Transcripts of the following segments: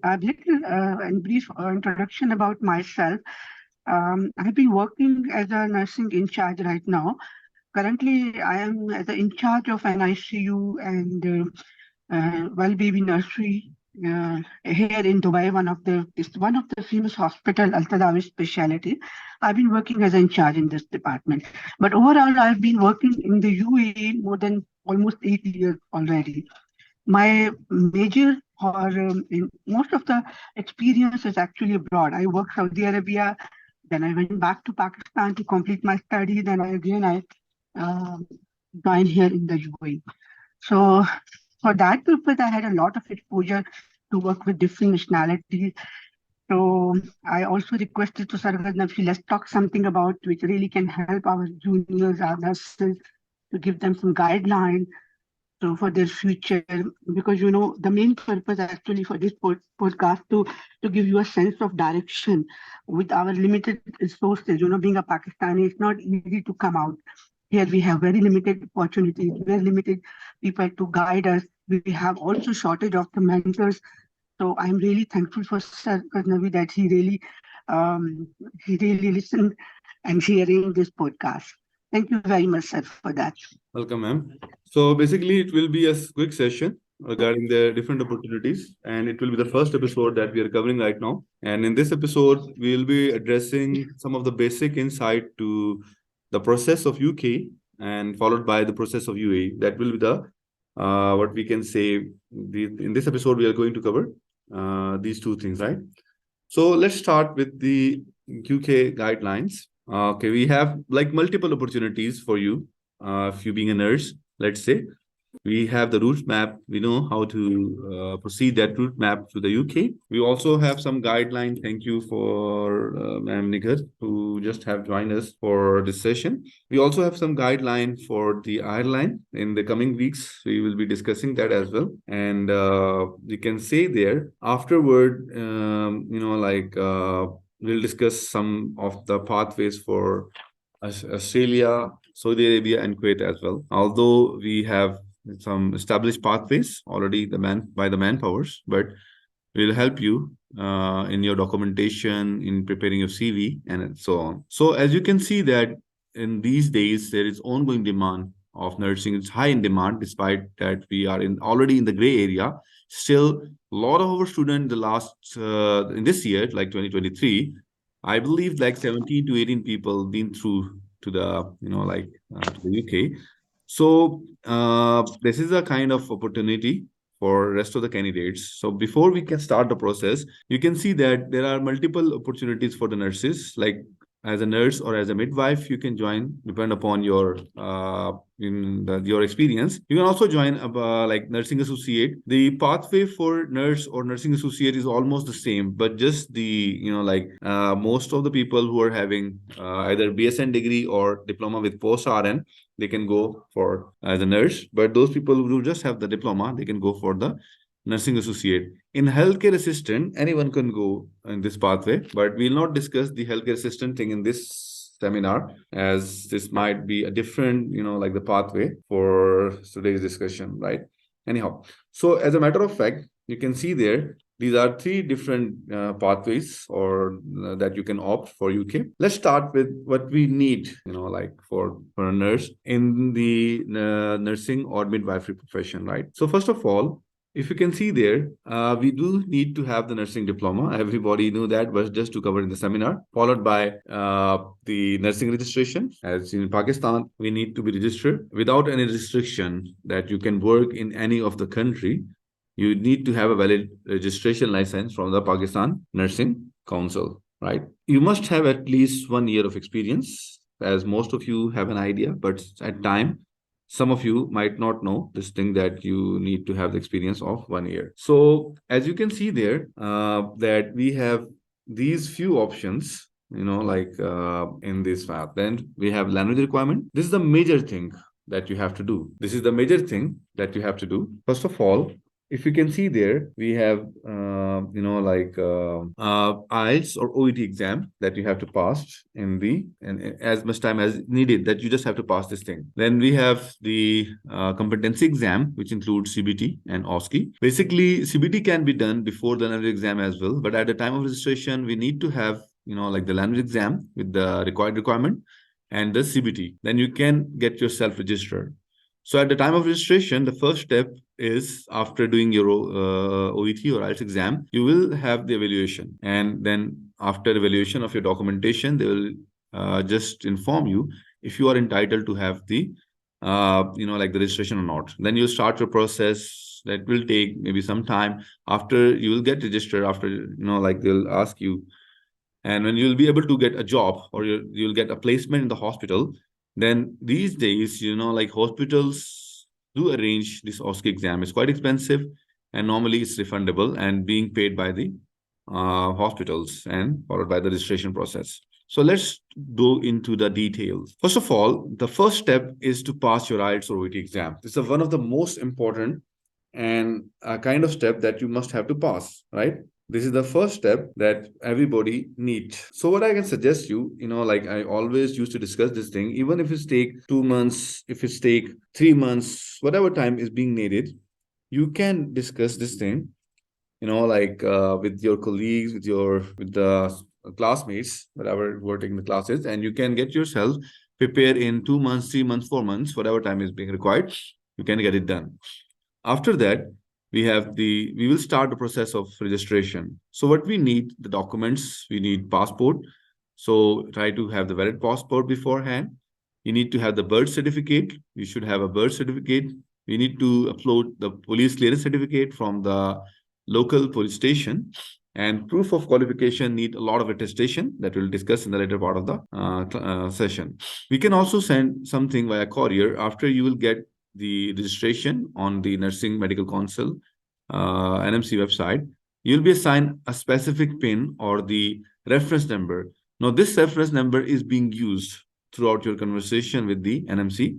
A little and brief introduction about myself. I've been working as a nursing in charge right now. Currently, I am as in charge of an ICU and well baby nursery here in Dubai. It's one of the famous hospital, Al Tadawi specialty. I've been working as in charge in this department. But overall, I've been working in the UAE more than almost 8 years already. My major or in most of the experience is actually abroad. I worked Saudi Arabia, then I went back to Pakistan to complete my study. Then I um joined here in the UAE. So for that purpose, I had a lot of exposure to work with different nationalities. So I also requested to Sargad Nafsi, let's talk something about which really can help our juniors, our nurses, to give them some guidelines so for their future, because the main purpose actually for this podcast to give you a sense of direction with our limited resources. Being a Pakistani, it's not easy to come out here. We have very limited opportunities, very limited people to guide us. We have also shortage of the mentors. So I'm really thankful for Sir Navi that he really listened and he arranged this podcast. Thank you very much, sir, for that. Welcome, ma'am. So basically, it will be a quick session regarding the different opportunities, and it will be the first episode that we are covering right now. And in this episode, we will be addressing some of the basic insight to the process of UK and followed by the process of UAE. That will be the what we can say. In this episode, we are going to cover these two things, right? So let's start with the UK guidelines. Okay, we have like multiple opportunities for you. If you being a nurse, let's say, we have the route map. We know how to proceed that route map to the UK. We also have some guidelines. Thank you for Ma'am Nigar, who just have joined us for this session. We also have some guideline for the Ireland. In the coming weeks, we will be discussing that as well. And we can say there afterward, we'll discuss some of the pathways for Australia, Saudi Arabia, and Kuwait as well. Although we have some established pathways already by the manpowers, but we'll help you in your documentation, in preparing your CV, and so on. So as you can see that in these days there is ongoing demand of nursing. It's high in demand, despite that we are already in the gray area. Still, a lot of our students in this year, like 2023, I believe like 17 to 18 people been through to the to the UK. So this is a kind of opportunity for rest of the candidates. So before we can start the process, you can see that there are multiple opportunities for the nurses. Like as a nurse or as a midwife, you can join, depend upon your your experience. You can also join like nursing associate. The pathway for nurse or nursing associate is almost the same, but just the most of the people who are having either BSN degree or diploma with post RN, they can go for as a nurse. But those people who just have the diploma, they can go for the nursing associate. In healthcare assistant, anyone can go in this pathway, but we'll not discuss the healthcare assistant thing in this seminar, as this might be a different, like the pathway for today's discussion, right? Anyhow, so as a matter of fact, you can see there, these are three different pathways or that you can opt for UK. Let's start with what we need, like for a nurse in the nursing or midwifery profession, right? So first of all, if you can see there, we do need to have the nursing diploma. Everybody knew that, was just to cover in the seminar, followed by the nursing registration. As in Pakistan, we need to be registered without any restriction that you can work in any of the country. You need to have a valid registration license from the Pakistan Nursing Council, right? You must have at least 1 year of experience, as most of you have an idea, but at time, some of you might not know this thing that you need to have the experience of 1 year. So as you can see there, that we have these few options, in this path. Then we have language requirement. This is the major thing that you have to do. This is the major thing that you have to do. First of all, if you can see there, we have, IELTS or OET exam that you have to pass and as much time as needed, that you just have to pass this thing. Then we have the competency exam, which includes CBT and OSCE. Basically, CBT can be done before the language exam as well, but at the time of registration, we need to have, the language exam with the requirement and the CBT. Then you can get yourself registered. So at the time of registration, the first step is, after doing your OET or IELTS exam, you will have the evaluation. And then after evaluation of your documentation, they will just inform you if you are entitled to have the, the registration or not. Then you start your process. That will take maybe some time. After you will get registered, after, they'll ask you. And when you'll be able to get a job, or you'll get a placement in the hospital, then these days, hospitals do arrange this OSCE exam. It's quite expensive, and normally it's refundable and being paid by the hospitals and followed by the registration process. So let's go into the details. First of all, the first step is to pass your IELTS or OET exam. This is one of the most important and a kind of step that you must have to pass, right? This is the first step that everybody needs. So what I can suggest you, I always used to discuss this thing, even if it's take 2 months, if it's take 3 months, whatever time is being needed, you can discuss this thing, with your colleagues, with the classmates, whatever who are taking the classes, and you can get yourself prepared in 2 months, 3 months, 4 months, whatever time is being required, you can get it done. After that, we will start the process of registration. So what we need, the documents, we need passport. So try to have the valid passport beforehand. You need to have the birth certificate. You should have a birth certificate. We need to upload the police clearance certificate from the local police station. And proof of qualification need a lot of attestation that we'll discuss in the later part of the session. We can also send something via courier after you will get the registration on the Nursing Medical Council NMC website. You'll be assigned a specific PIN or the reference number. Now, this reference number is being used throughout your conversation with the NMC,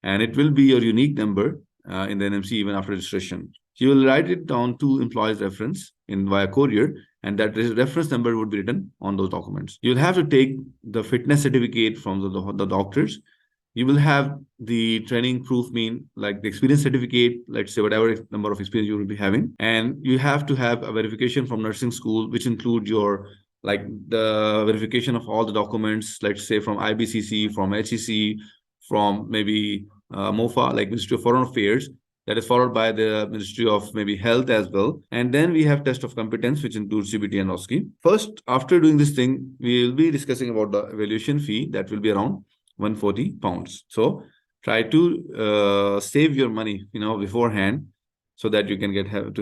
and it will be your unique number in the NMC even after registration. You will write it down to employee's reference in via courier, and that reference number would be written on those documents. You'll have to take the fitness certificate from the doctors. You will have the training proof, like the experience certificate, let's say whatever number of experience you will be having. And you have to have a verification from nursing school, which include your, like the verification of all the documents, let's say from IBCC, from HEC, from maybe MOFA, like Ministry of Foreign Affairs. That is followed by the Ministry of maybe Health as well. And then we have test of competence, which includes CBT and OSCE. First, after doing this thing, we will be discussing about the evaluation fee. That will be around £140. So try to save your money, beforehand, so that you can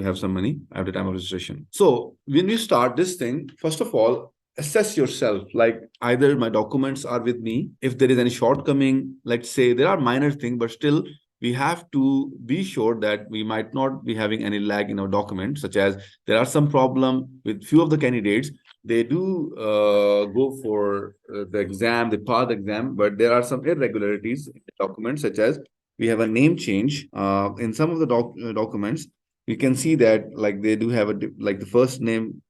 have some money at the time of registration. So when you start this thing, first of all, assess yourself. Like, either my documents are with me. If there is any shortcoming, let's say there are minor things, but still we have to be sure that we might not be having any lag in our documents, such as there are some problem with few of the candidates. They do go for the exam, they pass the exam, but there are some irregularities in the documents, such as we have a name change. In some of the documents, you can see that like they do have like the first name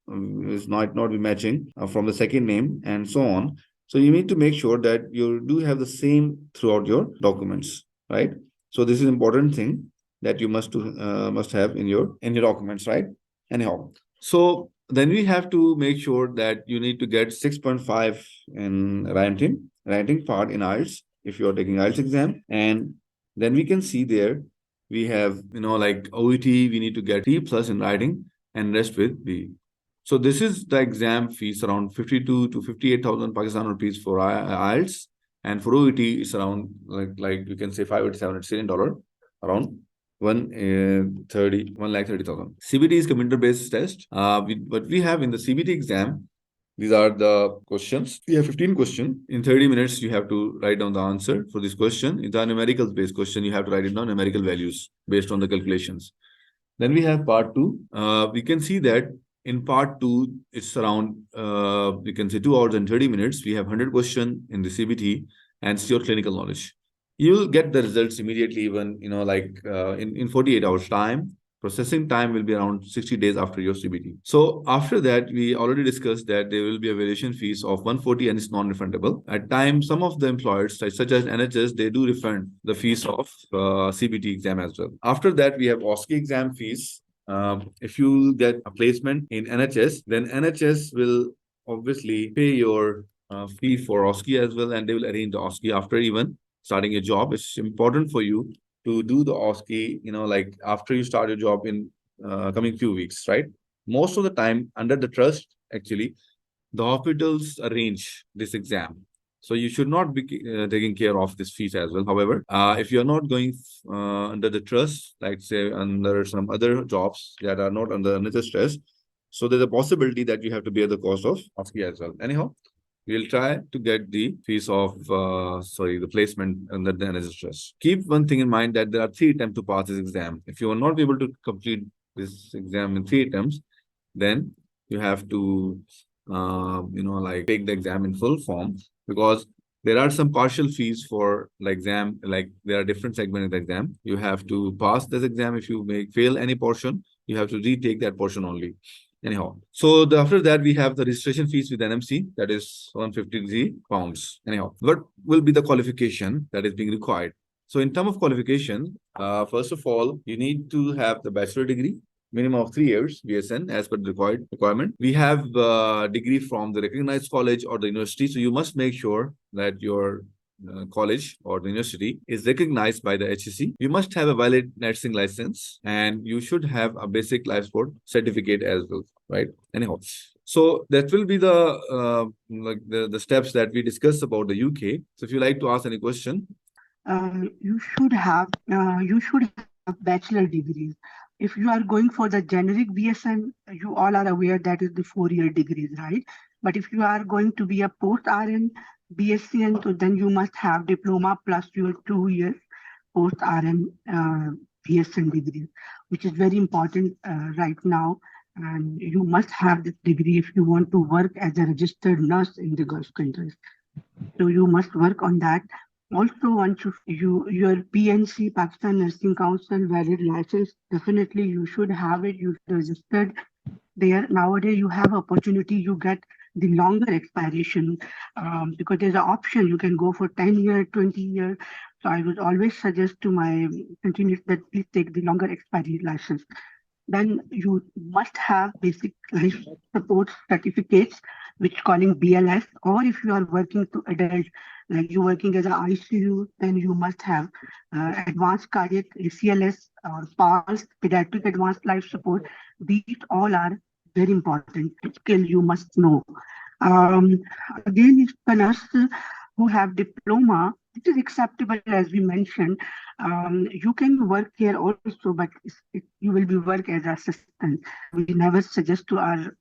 is not be matching from the second name and so on. So you need to make sure that you do have the same throughout your documents, right? So this is an important thing that you must have in your documents, right? Anyhow, so then we have to make sure that you need to get 6.5 in writing part in IELTS if you are taking IELTS exam. And then we can see there we have, like OET, we need to get 3+ in writing and rest with B. So this is the exam fees, around 52 to 58,000 Pakistan rupees for IELTS. And for OET, it's around like you can say 587 Syrian dollar, around 130,000. CBT is computer-based test. What we have in the CBT exam, these are the questions. We have 15 questions. In 30 minutes, you have to write down the answer for this question. It's a numerical-based question. You have to write it down numerical values based on the calculations. Then we have part 2. We can see that in part 2, it's around, we can say 2 hours and 30 minutes. We have 100 questions in the CBT, and it's your clinical knowledge. You will get the results immediately, even, in 48 hours time. Processing time will be around 60 days after your CBT. So after that, we already discussed that there will be a valuation fees of 140 and it's non-refundable. At times, some of the employers, such as NHS, they do refund the fees of CBT exam as well. After that, we have OSCE exam fees. If you get a placement in NHS, then NHS will obviously pay your fee for OSCE as well, and they will arrange the OSCE after even starting a job. It's important for you to do the OSCE, like after you start your job in coming few weeks, right? Most of the time, under the trust, actually, the hospitals arrange this exam. So you should not be taking care of this fees as well. However, if you're not going under the trust, like say under some other jobs that are not under NHS trust, so there's a possibility that you have to bear the cost of OSCE as well. Anyhow, we'll try to get the fees of, the placement under the NHS trust. Keep one thing in mind that there are 3 attempts to pass this exam. If you are not able to complete this exam in 3 attempts, then you have to, take the exam in full form, because there are some partial fees for the exam. Like there are different segments in the exam. You have to pass this exam. If you fail any portion, you have to retake that portion only. Anyhow, so after that, we have the registration fees with NMC, that is 150 pounds. Anyhow, what will be the qualification that is being required? So in terms of qualification, first of all, you need to have the bachelor degree, minimum of 3 years, BSN, as per the requirement. We have degree from the recognized college or the university. So you must make sure that your college or the university is recognized by the HCC. You must have a valid nursing license, and you should have a basic life support certificate as well, right? Anyhow, so that will be the steps that we discussed about the UK. So if you like to ask any question, you should have bachelor degrees. If you are going for the generic BSN, you all are aware that is the 4-year degrees, right? But if you are going to be a post RN BSCN, so then you must have diploma plus your 2 years post RN BSN degree, which is very important right now. And you must have this degree if you want to work as a registered nurse in the Gulf countries. So you must work on that. Also, once your PNC, Pakistan Nursing Council valid license, definitely you should have it. You should registered there. Nowadays, you have opportunity. You get the longer expiration because there's an option. You can go for 10 year, 20 year. So I would always suggest to my continuous that please take the longer expiry license. Then you must have basic life support certificates, which calling BLS, or if you are working to adult, like you're working as an ICU, then you must have advanced cardiac ACLS or PALS, pediatric advanced life support. These all are very important skill you must know. Um, Again, if the nurse who have diploma, it is acceptable as we mentioned. You can work here also, but you will be work as assistant. We never suggest to our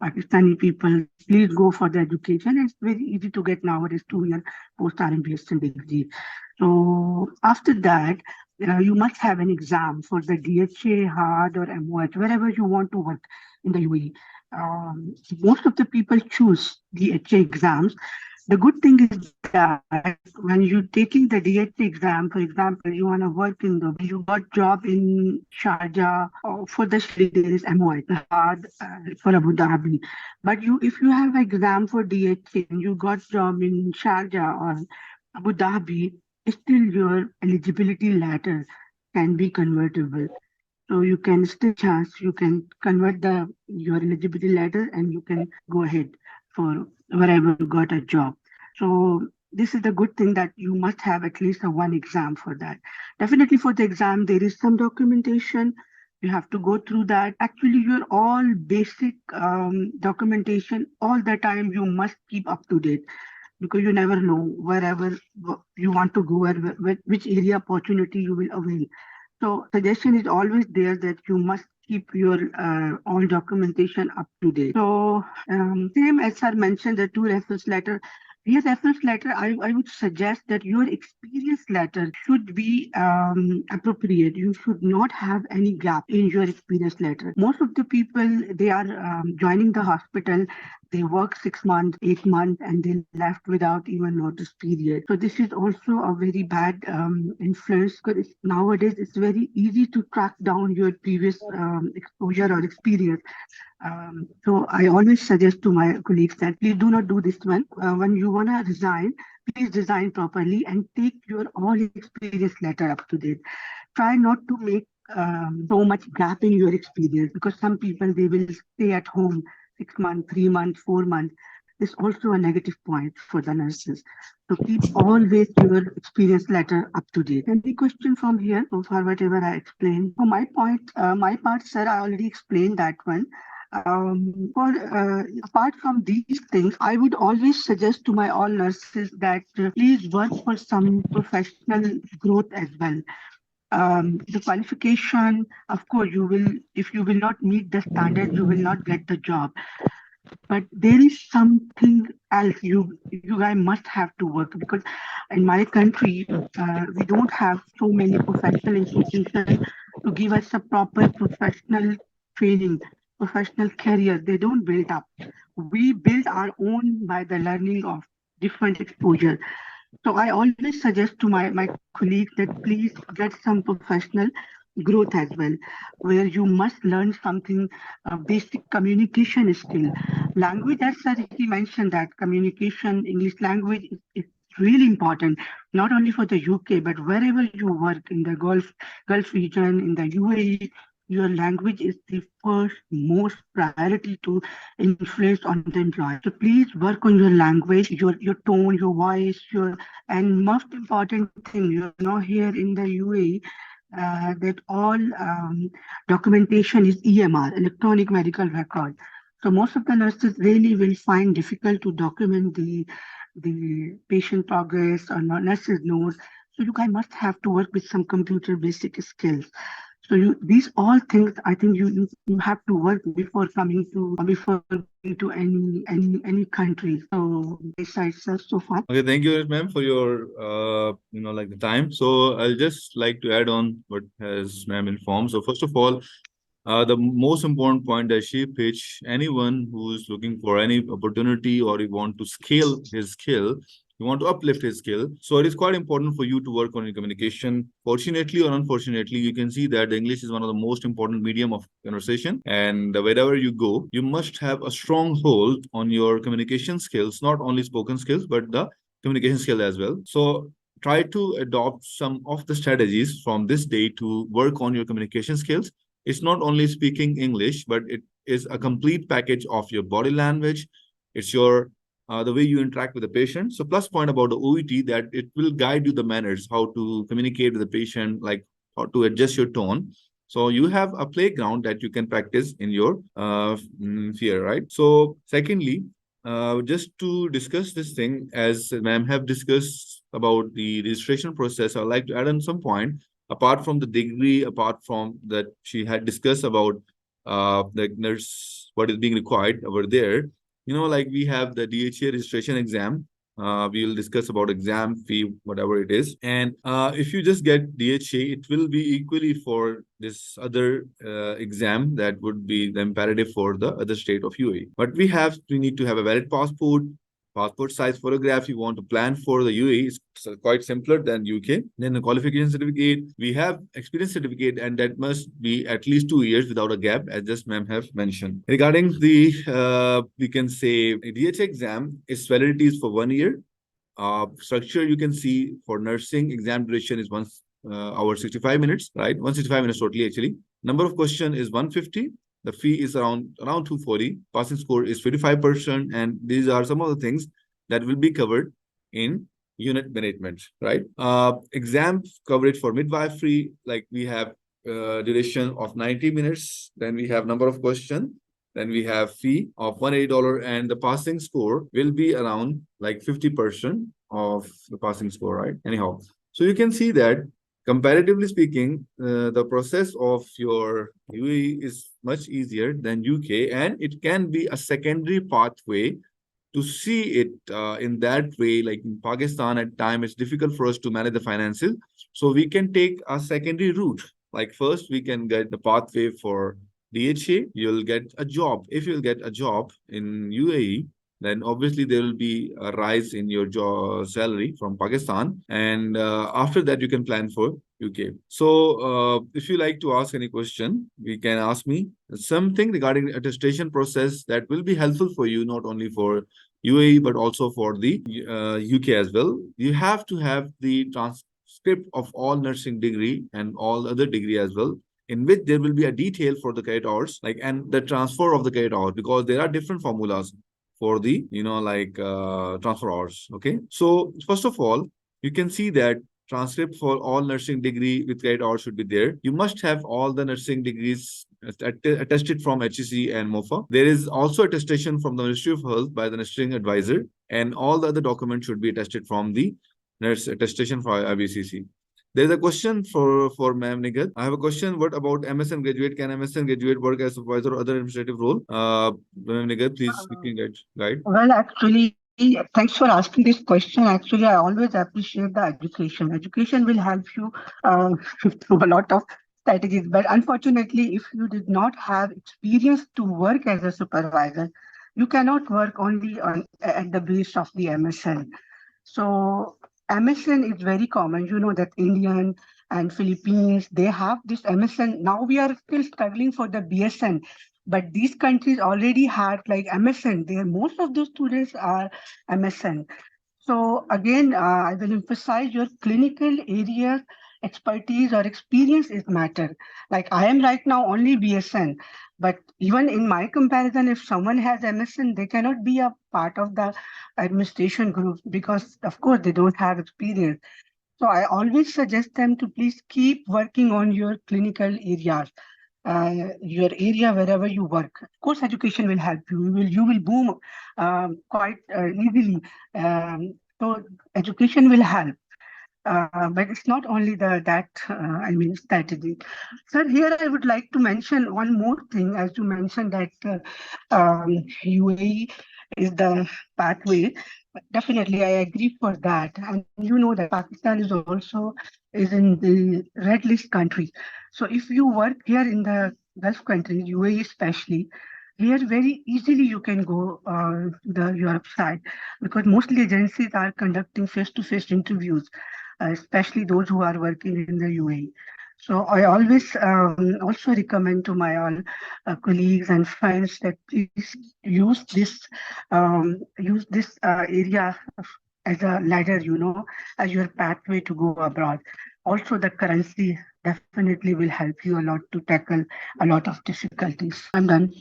Pakistani people, please go for the education. It's very easy to get nowadays 2-year post-RMBSN degree. So after that, you must have an exam for the DHA, HARD or MOH, wherever you want to work in the UAE. Most of the people choose DHA exams. The good thing is that when you're taking the DHA exam, for example, you want to work in you got job in Sharjah, or for the Shri, there is MOI, hard for Abu Dhabi. But if you have exam for DHA and you got job in Sharjah or Abu Dhabi, still your eligibility letter can be convertible. So you can still chance, you can convert your eligibility letter and you can go ahead for wherever you got a job. So this is the good thing that you must have at least a one exam for that. Definitely for the exam, there is some documentation. You have to go through that. Actually, your all basic documentation all the time you must keep up to date because you never know wherever you want to go or which area opportunity you will avail. So suggestion is always there that you must keep your all documentation up to date. So same as sir mentioned, the 2 reference letter. Here reference letter, I would suggest that your experience letter should be appropriate. You should not have any gap in your experience letter. Most of the people, they are joining the hospital they work 6 months, 8 months, and they left without even notice period. So this is also a very bad influence, because nowadays it's very easy to track down your previous exposure or experience. So I always suggest to my colleagues that please do not do this one. When you want to resign, please resign properly and take your all experience letter up to date. Try not to make so much gap in your experience, because some people, they will stay at home 6 months, 3 months, 4 months. This also a negative point for the nurses. So keep always your experience letter up to date. Any question from here so far, whatever I explained? For my point, my part, sir, I already explained that one. Apart from these things, I would always suggest to my all nurses that please work for some professional growth as well. The qualification, of course, you will, if you will not meet the standard, you will not get the job. But there is something else you guys must have to work, because in my country we don't have so many professional institutions to give us a proper professional training, professional career. They don't build up. We build our own by the learning of different exposure. So I always suggest to my colleagues that please get some professional growth as well, where you must learn something, basic communication skill. Language, as sir, he mentioned that communication, English language is really important, not only for the UK, but wherever you work in the Gulf region, in the UAE, your language is the first most priority to influence on the employer. So please work on your language, your tone, your voice, your, and most important thing, here in the UAE, that all documentation is EMR, electronic medical record. So most of the nurses really will find difficult to document the patient progress or nurses notes. So you guys must have to work with some computer basic skills. So these all things, I think you have to work before going to any country. So besides so far. Okay, thank you, ma'am, for your like the time. So I'll just like to add on what has ma'am informed. So first of all, the most important point that she pitched, anyone who's looking for any opportunity or you want to scale his skill, you want to uplift his skill. So it is quite important for you to work on your communication. Fortunately or unfortunately, you can see that the English is one of the most important medium of conversation. And wherever you go, you must have a strong hold on your communication skills, not only spoken skills, but the communication skill as well. So try to adopt some of the strategies from this day to work on your communication skills. It's not only speaking English, but it is a complete package of your body language. It's your the way you interact with the patient. So plus point about the OET that it will guide you the manners, how to communicate with the patient, like how to adjust your tone. So you have a playground that you can practice in your fear, right? So secondly, just to discuss this thing, as ma'am have discussed about the registration process, I'd like to add on some point. Apart from the degree, apart from that she had discussed about the nurse, what is being required over there, like we have the DHA registration exam. We will discuss about exam fee, whatever it is. And if you just get DHA, it will be equally for this other exam that would be the imperative for the other state of UAE. But we need to have a valid passport size photograph. You want to plan for the UAE, is quite simpler than UK. Then the qualification certificate, we have experience certificate, and that must be at least 2 years without a gap, as just ma'am have mentioned. Regarding the we can say DH exam, its validity is for 1 year. Structure, you can see for nursing, exam duration is 1 hour 65 minutes, right? 165 minutes totally actually. Number of question is 150. The fee is around 240. Passing score is 55%. And these are some of the things that will be covered in unit management, right? Exam coverage for midwifery, like we have duration of 90 minutes. Then we have number of questions. Then we have fee of $180, and the passing score will be around like 50% of the passing score, right? Anyhow, so you can see that comparatively speaking, the process of your UAE is much easier than UK, and it can be a secondary pathway to see it in that way. Like in Pakistan, at time it's difficult for us to manage the finances, so we can take a secondary route. Like first, we can get the pathway for DHA, you'll get a job. If you'll get a job in UAE, then obviously there will be a rise in your job salary from Pakistan. And after that, you can plan for UK. So if you like to ask any question, we can ask me something regarding attestation process that will be helpful for you, not only for UAE, but also for the UK as well. You have to have the transcript of all nursing degree and all other degree as well, in which there will be a detail for the credit hours, like, and the transfer of the credit hours, because there are different formulas for the, transfer hours. Okay. So first of all, you can see that transcript for all nursing degree with credit hours should be there. You must have all the nursing degrees attested from HEC and MOFA. There is also attestation from the Ministry of Health by the nursing advisor, and all the other documents should be attested from the nurse attestation for IBCC. There's a question for Ma'am Nigat. I have a question. What about MSN graduate? Can MSN graduate work as supervisor or other administrative role? Ma'am Nigat, please, you can guide. Well, actually, thanks for asking this question. Actually, I always appreciate the education. Education will help you through a lot of strategies. But unfortunately, if you did not have experience to work as a supervisor, you cannot work only at the base of the MSN. So MSN is very common. You know that Indian and Philippines, they have this MSN. Now we are still struggling for the BSN, but these countries already had like MSN. There, most of those students are MSN. So again, I will emphasize your clinical area expertise or experience is matter. Like I am right now only BSN, but even in my comparison, if someone has MSN, they cannot be a part of the administration group because, of course, they don't have experience. So I always suggest them to please keep working on your clinical areas, your area wherever you work. Of course, education will help you. You will boom quite easily. So education will help. But it's not only strategy. Sir, here I would like to mention one more thing. As you mentioned that UAE is the pathway. Definitely, I agree for that. And you know that Pakistan is in the red list country. So if you work here in the Gulf countries, UAE especially, here very easily you can go to the Europe side because mostly agencies are conducting face-to-face interviews, especially those who are working in the UAE. So I always also recommend to my all colleagues and friends that please use this area as a ladder, as your pathway to go abroad. Also, the currency definitely will help you a lot to tackle a lot of difficulties. I'm done.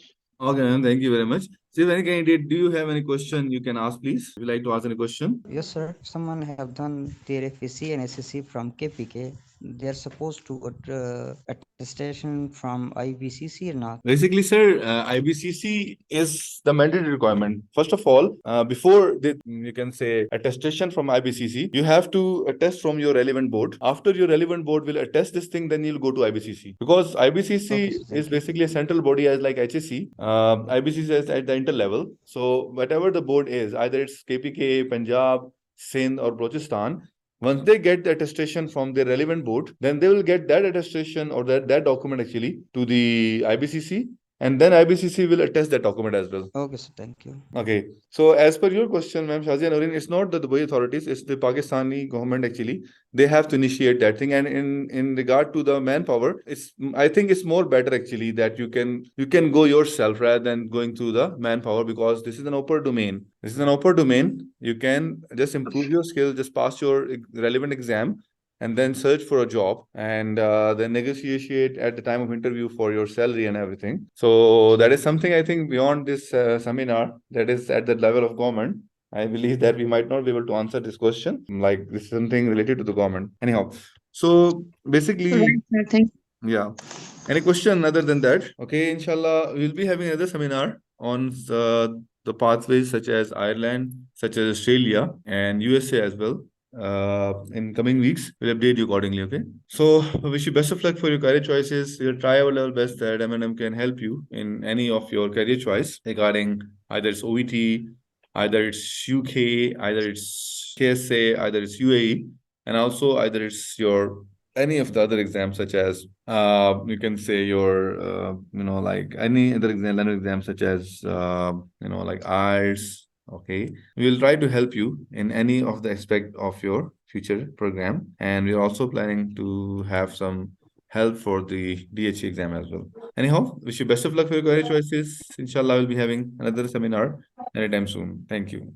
Okay, ma'am, thank you very much. See, any candidate, do you have any question you can ask, please? Would you like to ask any question? Yes, sir. Someone have done their FSC and SSC from KPK. They are supposed to attestation from IBCC or not? Basically, sir, IBCC is the mandatory requirement. First of all, before you can say attestation from IBCC, you have to attest from your relevant board. After your relevant board will attest this thing, then you'll go to IBCC, because IBCC Okay, sir, thank is you. basically a central body as like HSC. IBCC is at the inter level. So whatever the board is, either it's KPK, Punjab, Sindh, or Balochistan, once they get the attestation from the relevant board, then they will get that attestation or that document actually to the IBCC, and then IBCC will attest that document as well. Okay, sir, thank you. Okay. So as per your question, ma'am Shazia Noreen, it's not the Dubai authorities, it's the Pakistani government actually. They have to initiate that thing. And in regard to the manpower, I think it's more better actually that you can go yourself rather than going through the manpower, because this is an open domain. This is an open domain. You can just improve your skill, just pass your relevant exam, and then search for a job, and then negotiate at the time of interview for your salary and everything. So that is something I think beyond this seminar, that is at the level of government. I believe that we might not be able to answer this question. Like, this is something related to the government. Anyhow, so basically, Right, thank yeah. Any question other than that? Okay, inshallah, we'll be having another seminar on the pathways such as Ireland, such as Australia, and USA as well. In coming weeks, we'll update you accordingly. Okay. So, I wish you best of luck for your career choices. We'll try our level best that M&M can help you in any of your career choice regarding either it's OET, either it's UK, either it's KSA, either it's UAE, and also either it's your any of the other exams, such as you can say your like any other language exam, such as like IELTS. Okay, we will try to help you in any of the aspect of your future program, and we're also planning to have some help for the DHE exam as well. Anyhow, wish you best of luck for your career choices. Inshallah, we'll be having another seminar anytime soon. Thank you.